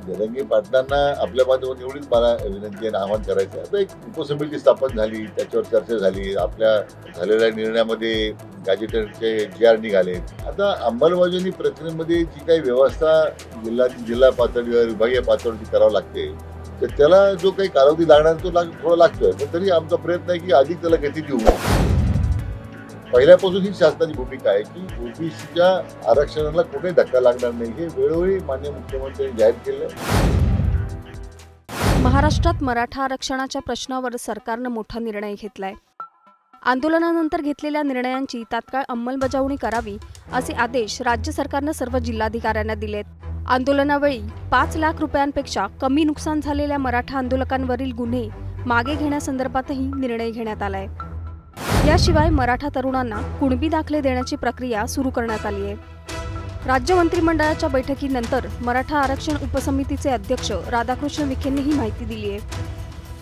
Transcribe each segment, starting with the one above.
जरांगे पाटलांना आपल्या माध्यमातून एवढीच मला विनंती आणि आवाहन करायचं आहे. आता एक उपसमिती स्थापन झाली, त्याच्यावर चर्चा झाली, आपल्या झालेल्या निर्णयामध्ये गॅजेटरचे GR निघाले. आता अंमलबजावणी प्रक्रियेमध्ये जी काही व्यवस्था जिल्हा पातळीवर विभागीय पातळीवरती करावं लागते, तर त्याला जो काही कालावधी लागणार तो थोडा लागतोय. पण तरी आमचा प्रयत्न आहे की अधिक त्याला गती देऊ. पहिल्यापासून ही शासनाची भूमिका आहे की ओबीसीच्या आरक्षणाला कुठे धक्का लागणार नाही, हे वेळोवेळी माननीय मुख्यमंत्र्यांनी जाहीर केलं. महाराष्ट्रात मराठा आरक्षणाच्या प्रश्नावर सरकारनं मोठा निर्णय घेतलाय. आंदोलनानंतर घेतलेल्या निर्णयांची तात्काळ अंमलबजावणी करावी असे आदेश राज्य सरकारनं सर्व जिल्हाधिकाऱ्यांना दिलेत. आंदोलनावेळी 5 लाख रुपयांपेक्षा कमी नुकसान झालेल्या मराठा आंदोलकांवरील गुन्हे मागे घेण्यासंदर्भातही निर्णय घेण्यात आलाय. याशिवाय मराठा तरुणांना कुणबी दाखले देण्याची प्रक्रिया सुरू करण्यात आली आहे. राज्य मंत्रिमंडळाच्या बैठकीनंतर मराठा आरक्षण उपसमितीचे अध्यक्ष राधाकृष्ण विखेंनी ही माहिती दिली आहे.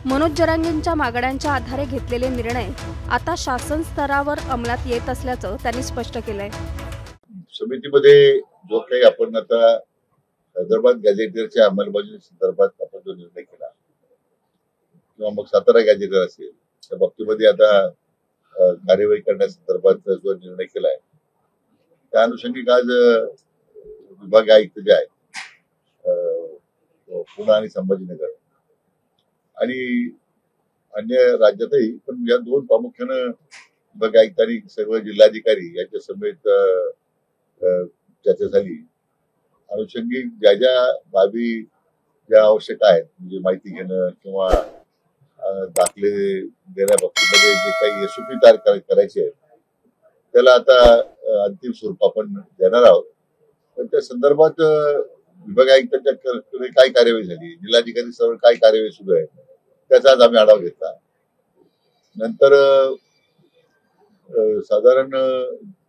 मनोज जरांगेंच्या मागण्यांच्या आधारे घेतलेले निर्णय आता शासन स्तरावर अंमलात येत असल्याचं त्यांनी स्पष्ट केलंय. समितीमध्ये जो काही आपण आता हैदराबाद गॅजेटरच्या अंमलबजावणी संदर्भात आपण जो निर्णय केला किंवा मग सातारा गॅजेटर असेल त्या बाबतीमध्ये आता कार्यवाही करण्यासंदर्भात जो निर्णय केलाय त्या अनुषंगिक आज विभागीय आयुक्त जे आहेत पुणे आणि संभाजीनगर आणि अन्य राज्यातही, पण या 2 प्रामुख्यानं विभागीय आयुक्त आणि सर्व जिल्हाधिकारी यांच्या समेत चर्चा झाली. अनुषंगिक ज्या ज्या बाबी ज्या आवश्यक आहेत, म्हणजे माहिती घेणं किंवा दाखले देण्याबाबतीमध्ये जे काही SOP तयार करायचे आहेत त्याला आता अंतिम स्वरूप आपण देणार आहोत. पण त्या संदर्भात विभागीय आयुक्तांच्याकडे काय कार्यवाही झाली, जिल्हाधिकारी सर्व काय कार्यवाही सुरू आहे त्याचा आज आम्ही आढावा घेतला. नंतर साधारण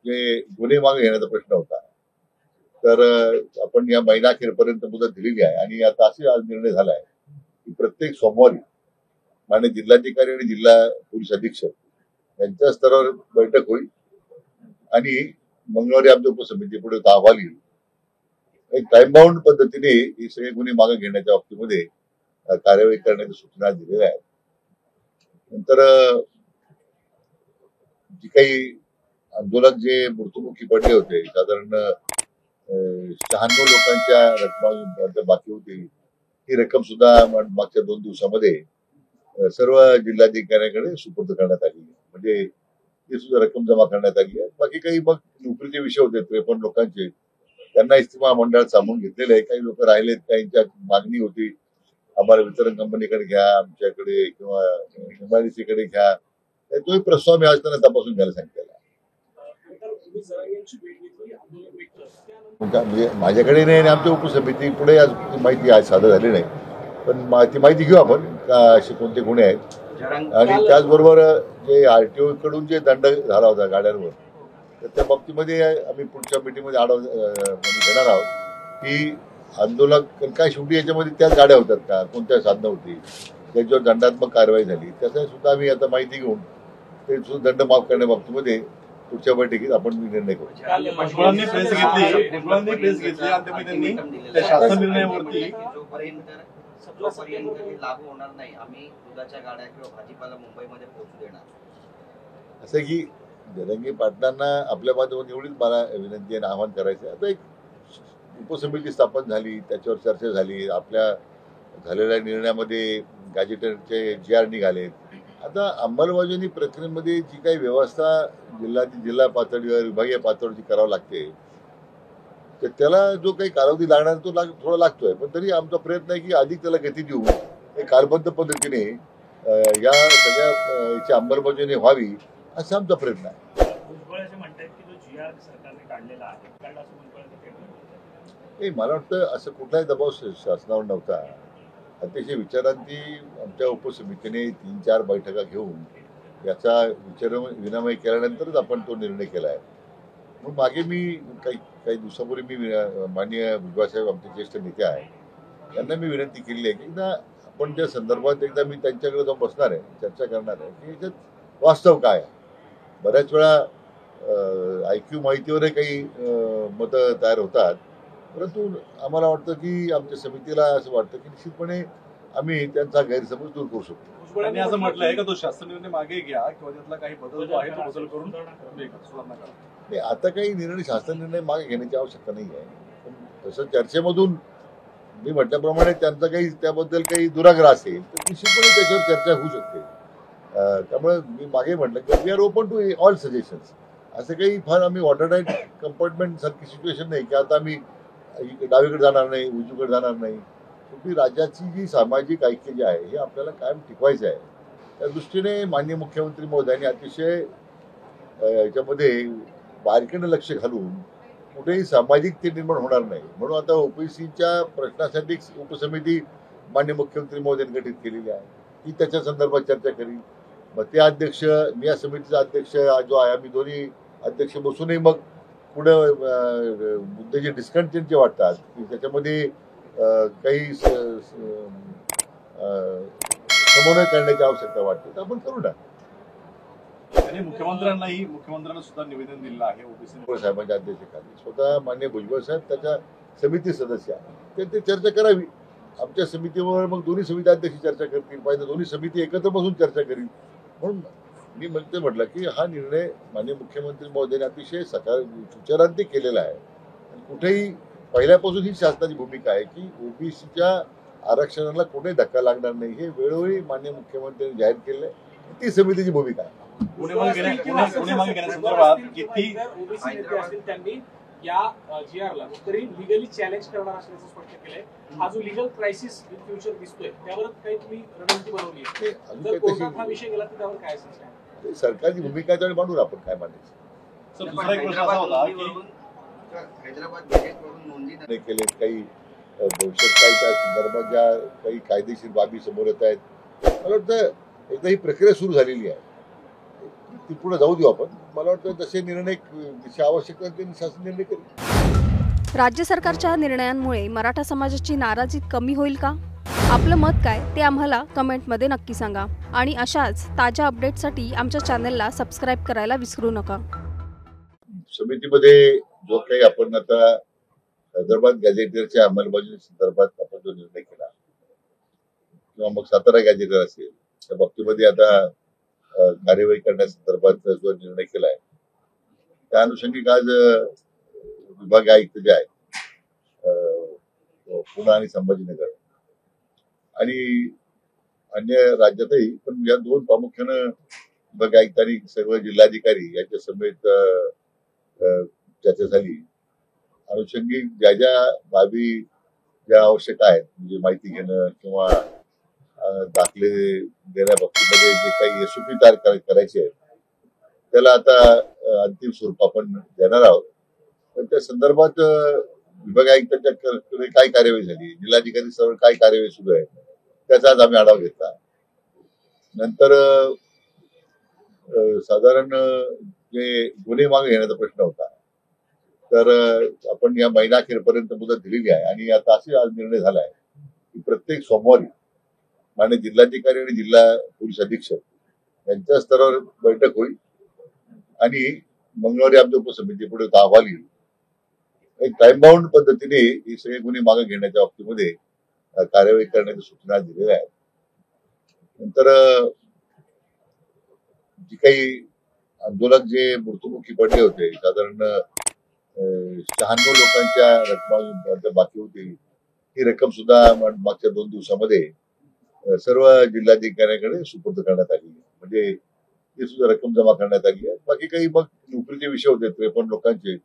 जे गुन्हे मागे घेण्याचा प्रश्न होता, तर आपण या महिनाअखेरपर्यंत मुदत दिलेली आहे आणि आता असे आज निर्णय झाला आहे की प्रत्येक सोमवारी माननीय जिल्हाधिकारी आणि जिल्हा पोलीस अधीक्षक यांच्या स्तरावर बैठक होईल आणि मंगळवारी आमच्या उपसमितीपुढे अहवाल येईल. एक टाइम बाउंड पद्धतीने ही सगळे गुन्हे मागे घेण्याच्या बाबतीमध्ये कार्यवाही करण्याच्या सूचना दिलेल्या आहेत. नंतर जी काही आंदोलक जे मृत्युमुखी पडले होते, साधारण 96 लोकांच्या रकमा बाकी होती, ही रक्कम सुद्धा मागच्या 2 दिवसामध्ये सर्व जिल्हाधिकाऱ्यांकडे सुपूर्द करण्यात आली. म्हणजे ती सुद्धा रक्कम जमा करण्यात आली आहे. बाकी काही मग नोकरीचे विषय होते 53 लोकांचे, त्यांना इस्तिमा मंडळात सामावून घेतलेले आहे. काही लोक राहिलेत, काहींच्या मागणी होती आम्हाला वितरण कंपनीकडे घ्या, आमच्याकडे किंवा MIDC कडे घ्या, तोही प्रस्ताव मी आज त्यांना तपासून घ्यायला सांगितलेला. म्हणजे माझ्याकडे नाही आणि आमच्या उपसमिती पुढे आज माहिती आज सादर झाली नाही, पण ती माहिती घेऊ आपण का असे कोणते गुन्हे आहेत. आणि त्याचबरोबर जे RTO कडून जे दंड झाला होता गाड्यांवर, तर त्या बाबतीमध्ये आम्ही पुढच्या मीटिंगमध्ये आढावा घेणार आहोत की आंदोलक काय शेवटी याच्यामध्ये त्याच गाड्या होतात का, कोणत्या साधनं होती, त्याच्यावर दंडात्मक कारवाई झाली, त्याचा सुद्धा आम्ही आता माहिती घेऊन ते सुद्धा दंड माफ करण्या बाबतीमध्ये पुढच्या बैठकीत आपण निर्णय करू. असं की जरांगे पाटलांना आपल्या माध्यमातून एवढीच मला विनंती आणि आवाहन करायचं आहे. आता एक उपसमिती स्थापन झाली, त्याच्यावर चर्चा झाली, आपल्या झालेल्या निर्णयामध्ये गॅजेटरचे GR निघाले. आता अंमलबजावणी प्रक्रियेमध्ये जी काही व्यवस्था जिल्हा पातळीवर विभागीय पातळीवरती करावं लागते, तर त्याला जो काही कालावधी लागणार तो थोडा लागतोय. पण तरी आमचा प्रयत्न आहे की अधिक त्याला गती देऊ, कालबद्ध पद्धतीने या सगळ्या याची अंमलबजावणी व्हावी असा आमचा प्रयत्न आहे. मला वाटतं असं कुठलाही दबाव शासनावर नव्हता. अतिशय विचारांती आमच्या उपसमितीने 3-4 बैठका घेऊन याचा विनिमय केल्यानंतरच आपण तो निर्णय केला आहे. मग मागे मी काही दिवसापूर्वी मी माननीय भुजबळसाहेब आमचे ज्येष्ठ नेते आहेत त्यांना मी विनंती केली आहे की एकदा आपण त्या संदर्भात एकदा मी त्यांच्याकडे जाऊन बसणार आहे, चर्चा करणार आहे की याच्यात वास्तव काय आहे. बऱ्याच वेळा IQ माहितीवरही काही मतं तयार होतात, परंतु आम्हाला वाटतं की आमच्या समितीला असं वाटतं की निश्चितपणे आम्ही त्यांचा गैरसमज दूर करू शकतो. भुजबळांनी असं म्हटलंय का तो शासन निर्णय मागे घ्या किंवा त्यातला काही बदल जो आहे तो बदल करून सुधारणा करा. नाही, आता काही निर्णय शासन निर्णय मागे घेण्याची आवश्यकता नाही आहे. पण तसं चर्चेमधून मी म्हटल्याप्रमाणे त्यांचा काही त्याबद्दल काही दुराग्रह असेल तर निश्चितपणे त्याच्यावर चर्चा होऊ शकते. त्यामुळे मी मागे म्हटलं की we are open to all suggestions. असं काही फार आम्ही वॉटरटाईट कंपार्टमेंट सारखी सिच्युएशन नाही की आता आम्ही डावीकडे जाणार नाही उजवीकडे जाणार नाही. शेवटी राज्याची जी सामाजिक ऐक्य जे आहे हे आपल्याला कायम टिकवायचं आहे. त्या दृष्टीने माननीय मुख्यमंत्री महोदयांनी अतिशय याच्यामध्ये बारकाईने लक्ष घालून कुठेही सामाजिक ते निर्माण होणार नाही म्हणून आता ओबीसीच्या प्रश्नासाठी उपसमिती माननीय मुख्यमंत्री महोदयांनी गठीत केलेली आहे. ती त्याच्या संदर्भात चर्चा करी. मग ते अध्यक्ष मी या समितीचा अध्यक्ष जो आहे आम्ही दोन्ही अध्यक्ष बसूनही मग पुढे मुद्दे जे डिस्कंटेंटचे वाटतात की त्याच्यामध्ये काही समन्वय करण्याची आवश्यकता वाटते तर आपण करू ना. त्यांनी मुख्यमंत्र्यांना सुद्धा निवेदन दिलेलं आहे ओबीसी साहेबांच्या अध्यक्षतेखाली. स्वतः माननीय भुजबळ साहेब त्याच्या समिती सदस्य आहेत. ते चर्चा करावी आमच्या समितीवर. मग दोन्ही समिती अध्यक्ष चर्चा करतील पाहिजे दोन्ही समिती एकत्र बसून चर्चा करील. म्हणून मी म्हटलं की हा निर्णय माननीय मुख्यमंत्री महोदयांनी अतिशय सुचारार्थी केलेला आहे. कुठेही पहिल्यापासून ही शासनाची भूमिका आहे की ओबीसीच्या आरक्षणाला कुठेही धक्का लागणार नाही हे वेळोवेळी माननीय मुख्यमंत्र्यांनी जाहीर केलेलं आहे. ती समितीची भूमिका आहे. त्यांनी या GR ला तरी लिगली चॅलेंज करणार असल्याचं स्पष्ट केलंय. हा जो लिगल क्रायसिस इन फ्युचर दिसतोय त्यावर काही तुम्ही रणनीती बनवली आहे? जर कोर्टात हा विषय गेला तर त्यावर काय असेल? सरकारची भूमिका त्यावेळी मांडून आपण काय मांडायचं. दुसरा एक प्रश्न असा होता की हैदराबाद केले काही भविष्यात काही त्या संदर्भात ज्या काही कायदेशीर बाबी समोर येत आहेत. मला वाटतं एकदा ही प्रक्रिया सुरू झालेली आहे ती पुढे जाऊ देऊ आपण. मला वाटतं तसे निर्णय आवश्यक शासन निर्णय करेल. राज्य सरकारच्या निर्णयांमुळे मराठा समाजाची नाराजी कमी होईल का? आपलं मत काय ते आम्हाला कमेंटमध्ये नक्की सांगा. आणि अशाच ताज्या अपडेटसाठी आमच्या चॅनलला सबस्क्राईब करायला विसरू नका. समितीमध्ये जो काही आपण आता हैदराबाद गॅझेटियरच्या अंमलबजावणी संदर्भात आपण जो निर्णय केला किंवा मग सातारा गॅझेटियर असेल त्या बाबतीमध्ये आता कार्यवाही करण्यासंदर्भात जो निर्णय केलाय त्या अनुषंगिक आज विभागीय आयुक्त जे आहेत पुणे आणि संभाजीनगर आणि अन्य राज्यातही पण या दोन प्रामुख्यानं विभागीय आयुक्तांनी सर्व जिल्हाधिकारी यांच्या समेत चर्चा झाली. अनुषंगिक ज्या ज्या बाबी ज्या आवश्यक आहेत म्हणजे माहिती घेणं किंवा दाखले देण्याबाबतीमध्ये जे काही SOP तयार करायचे आहेत त्याला आता अंतिम स्वरूप आपण देणार आहोत. पण त्या संदर्भात विभागीय आयुक्तांच्या काय कार्यवाही झाली जिल्हाधिकारी स्तरावर काय कार्यवाही सुरू आहे त्याचा आज आम्ही आढावा घेतला. नंतर साधारण जे गुन्हे मागे घेण्याचा प्रश्न होता तर आपण या महिनाअखेरपर्यंत मुदत दिलेली आहे आणि आता असे आज निर्णय झाला आहे की प्रत्येक सोमवारी माननीय जिल्हाधिकारी आणि जिल्हा पोलीस अधीक्षक यांच्या स्तरावर बैठक होईल आणि मंगळवारी आमच्या उपसमितीपुढे अहवाल येईल. एक टाइम बाउंड पद्धतीने हे सगळे गुन्हे मागे घेण्याच्या बाबतीमध्ये कार्यवाही करण्याच्या सूचना दिलेल्या आहेत. नंतर जी काही आंदोलक जे मृत्युमुखी पडले होते साधारण 96 लोकांच्या रकमा बाकी होती ही रक्कम सुद्धा मागच्या 2 दिवसामध्ये सर्व जिल्हाधिकाऱ्यांकडे सुपूर्द करण्यात आली. म्हणजे ती सुद्धा रक्कम जमा करण्यात आली आहे. बाकी काही मग नोकरीचे विषय होते 53 लोकांचे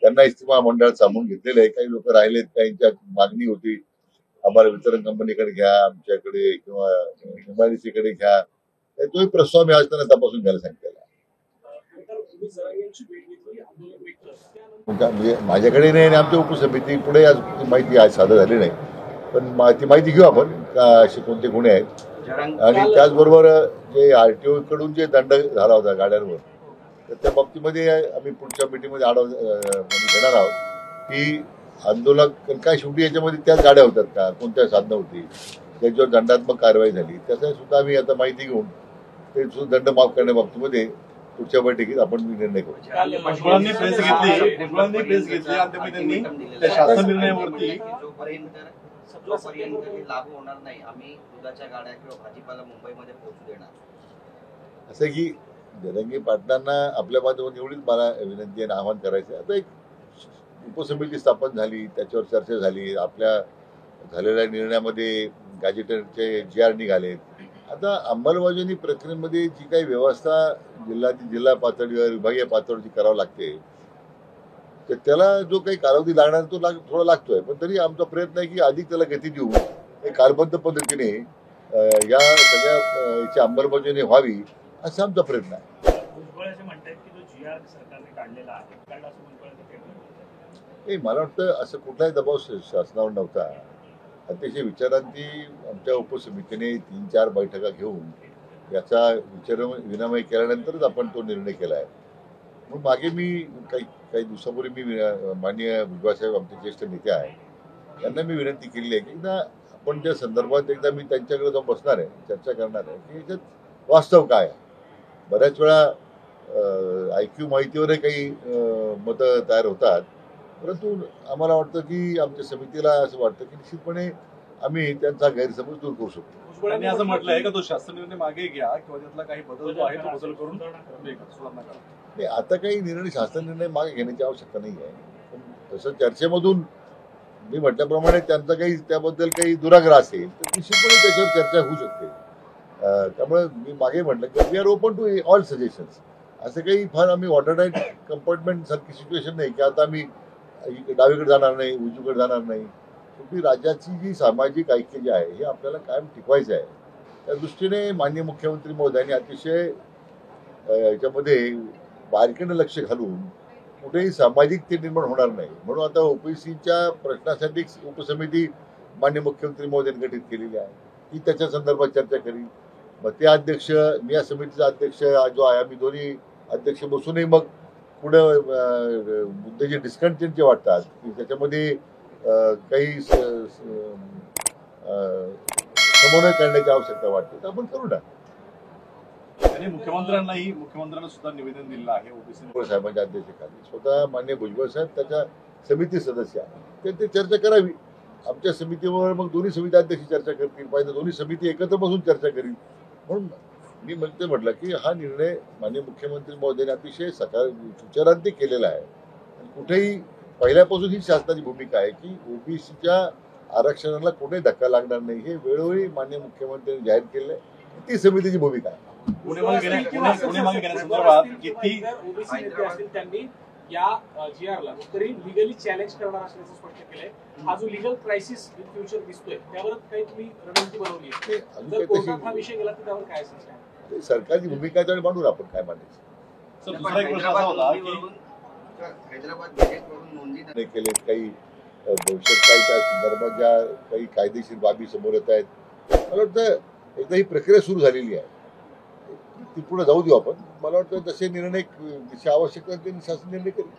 त्यांना इस्तिमा मंडळात सामावून घेतलेले आहे. काही लोक राहिलेत काहींच्या मागणी होती आम्हाला वितरण कंपनीकडे घ्या आमच्याकडे किंवा MIDC कडे घ्या. तोही प्रस्ताव मी आज त्यांना तपासून घ्यायला सांगितलेला. म्हणजे माझ्याकडे नाही आणि आमच्या उपसमिती पुढे आज माहिती आज सादर झाली नाही पण ती माहिती घेऊ आपण का असे कोणते गुन्हे आहेत. आणि त्याचबरोबर जे RTO कडून जे दंड झाला होता गाड्यांवर तर त्या बाबतीमध्ये आम्ही पुढच्या मीटिंगमध्ये आढावा घेणार आहोत की आंदोलक काय शेवटी याच्यामध्ये त्याच गाड्या होतात का कोणत्या साधनं होती त्याच्यावर दंडात्मक कारवाई झाली त्याचा सुद्धा आम्ही आता माहिती घेऊन ते सुद्धा दंड माफ करण्याबाबतीमध्ये पुढच्या बैठकीत आपण निर्णय करू. भुजबळांनी प्रेस घेतली आणि त्यामुळे त्यांनी त्या शासन निर्णयावरती जोपर्यंत हे लागू होणार नाही आम्ही दुधाच्या गाड्या किंवा भाजीपाला मुंबईमध्ये पोहोचू देणार. असं की जरांगे पाटलांना आपल्या माध्यमातून एवढीच मला विनंती आणि आवाहन करायचं आहे. आता एक उपसमिती स्थापन झाली, त्याच्यावर चर्चा झाली, आपल्या झालेल्या निर्णयामध्ये गॅजेटरचे GR निघालेत. आता अंमलबजावणी प्रक्रियेमध्ये जी काही व्यवस्था जिल्हा पातळीवर विभागीय पातळीवर जी करावी लागते तर त्याला जो काही कालावधी लागणार तो थोडा लागतोय. पण तरी आमचा प्रयत्न आहे की अधिक त्याला गती देऊ, एक कालबद्ध पद्धतीने या सगळ्या याची अंमलबजावणी व्हावी असा आमचा प्रयत्न आहे. भुजबळ असे म्हणतात की जो GR सरकारने काढलेला आहे कारण असं भुजबळांचं कहणं आहे. नाही, मला वाटतं असं कुठलाही दबाव शासनावर नव्हता. अतिशय विचारांती आमच्या उपसमितीने 3-4 बैठका घेऊन याचा विनिमय केल्यानंतरच आपण तो निर्णय केला आहे. मग मागे मी काही दिवसापूर्वी मी माननीय भुजबळसाहेब आमचे ज्येष्ठ नेते आहेत त्यांना मी विनंती केली आहे की एकदा आपण त्या संदर्भात एकदा मी त्यांच्याकडे जाऊन बसणार आहे, चर्चा करणार आहे की याच्यात वास्तव काय आहे. बऱ्याच वेळा IQ माहितीवरही काही मतं तयार होतात, परंतु आम्हाला वाटतं की आमच्या समितीला असं वाटतं की निश्चितपणे आम्ही त्यांचा गैरसमज दूर करू शकतो. भुजबळांनी असं म्हटलंय का तो शासन निर्णय मागे घ्या किंवा त्यातला काही बदल जो आहे तो बदल करून सुधारणा करा. नाही, आता काही निर्णय शासन निर्णय मागे घेण्याची आवश्यकता नाही आहे. पण तसं चर्चेमधून मी म्हटल्याप्रमाणे त्यांचा काही त्याबद्दल काही दुराग्रह असेल तर निश्चितपणे त्याच्यावर चर्चा होऊ शकते. त्यामुळे मी मागे म्हटलं की we are open to all suggestions. असं काही फार आम्ही वॉटरटाईट कंपार्टमेंट सारखी सिच्युएशन नाही की आता आम्ही डावीकडे जाणार नाही, उजवीकडे जाणार नाही. शेवटी राज्याची जी सामाजिक ऐक्य जे आहे हे आपल्याला कायम टिकवायचं आहे. त्या दृष्टीने माननीय मुख्यमंत्री महोदयांनी अतिशय याच्यामध्ये बारकाईने लक्ष घालून कुठेही सामाजिक ते निर्माण होणार नाही म्हणून आता OBCच्या प्रश्नासाठी उपसमिती माननीय मुख्यमंत्री महोदयांनी गठीत केलेली आहे. ती त्याच्या संदर्भात चर्चा करील. मग ते अध्यक्ष, मी या समितीचा अध्यक्ष जो आहे, आम्ही दोन्ही अध्यक्ष बसूनही मग पुढे मुद्दे जे डिस्कंटिन्यूचे वाटतात की त्याच्यामध्ये काही समन्वय करण्याची आवश्यकता वाटते तर आपण करू ना. त्यांनी मुख्यमंत्र्यांना सुद्धा निवेदन दिलं आहे OBC साहेबांच्या अध्यक्षतेखाली. स्वतः माननीय भुजबळ साहेब त्याच्या समिती सदस्य आहेत, ते चर्चा करावी आमच्या समितीवर. मग दोन्ही समिती अध्यक्ष चर्चा करतील, पाहिजे दोन्ही समिती एकत्र बसून चर्चा करील. म्हणून मी म्हटलं की हा निर्णय माननीय मुख्यमंत्री महोदयांनी अतिशय विचारांती केलेला आहे. कुठेही पहिल्यापासून ही शासनाची भूमिका आहे की OBCच्या आरक्षणाला कुठेही धक्का लागणार नाही हे वेळोवेळी माननीय मुख्यमंत्र्यांनी जाहीर केलेलं आहे. ती समितीची भूमिका आहे. पुणे मागे घेण्यासंदर्भात किती OBC नेते असतील त्यांनी या GRला तरी लिगली चॅलेंज करणार असल्याचं स्पष्ट केलंय. हा जो लिगल क्रायसिस इन फ्युचर दिसतोय त्यावर काही तुम्ही रणनीती बनवली आहे? जर कोर्टात हा विषय गेला तर त्यावर काय असेल? सरकारची भूमिका त्यावेळी मांडून आपण काय मांडायचं. दुसरा एक प्रश्न असा होता की हैदराबाद गॅजेटवरून नोंदणी केले काही भविष्यात काही त्या संदर्भात ज्या काही कायदेशीर बाबी समोर येत आहेत. मला वाटतं एकदा ही प्रक्रिया सुरू झालेली आहे, ती पुढे जाऊ देऊ आपण. मला वाटतं तसे निर्णय आवश्यक शासन निर्णय करेल.